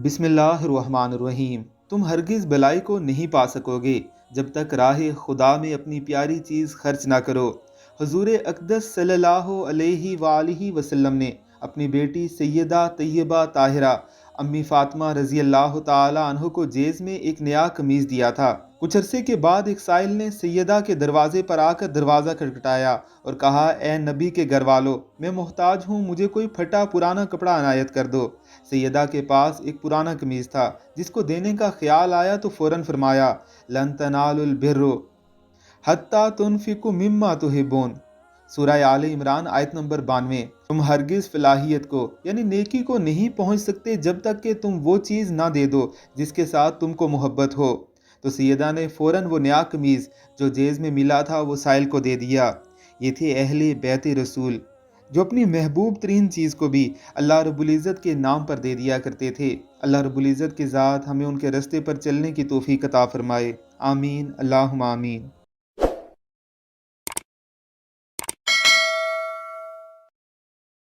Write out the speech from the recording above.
بسم اللہ الرحمن الرحیم۔ تم ہرگز بلائی کو نہیں پا سکو گے جب تک راہ خدا میں اپنی پیاری چیز خرچ نہ کرو۔ حضور اقدس صلی اللہ علیہ وآلہ وسلم نے اپنی بیٹی سیدہ طیبہ طاہرہ امی فاطمہ رضی اللہ تعالی عنہ کو جیز میں ایک نیا قمیص دیا تھا۔ کچھ عرصے کے بعد ایک سائل نے سیدہ کے دروازے پر آ کر دروازہ کھٹکھٹایا اور کہا، اے نبی کے گھر والو، میں محتاج ہوں، مجھے کوئی پھٹا پرانا کپڑا عنایت کر دو۔ سیدہ کے پاس ایک پرانا قمیص تھا جس کو دینے کا خیال آیا تو فوراً فرمایا، لن تنالوا البر حتی تنفقوا مما تحبون۔ سورہ آل عمران آیت نمبر 92۔ تم ہرگز فلاحیت کو یعنی نیکی کو نہیں پہنچ سکتے جب تک کہ تم وہ چیز نہ دے دو جس کے ساتھ تم کو محبت ہو۔ تو سیدہ نے فوراً وہ نیا قمیص جو جیز میں ملا تھا وہ سائل کو دے دیا۔ یہ تھے اہل بیت رسول جو اپنی محبوب ترین چیز کو بھی اللہ رب العزت کے نام پر دے دیا کرتے تھے۔ اللہ رب العزت کی ذات ہمیں ان کے رستے پر چلنے کی توفیق عطا فرمائے، آمین، اللہم آمین۔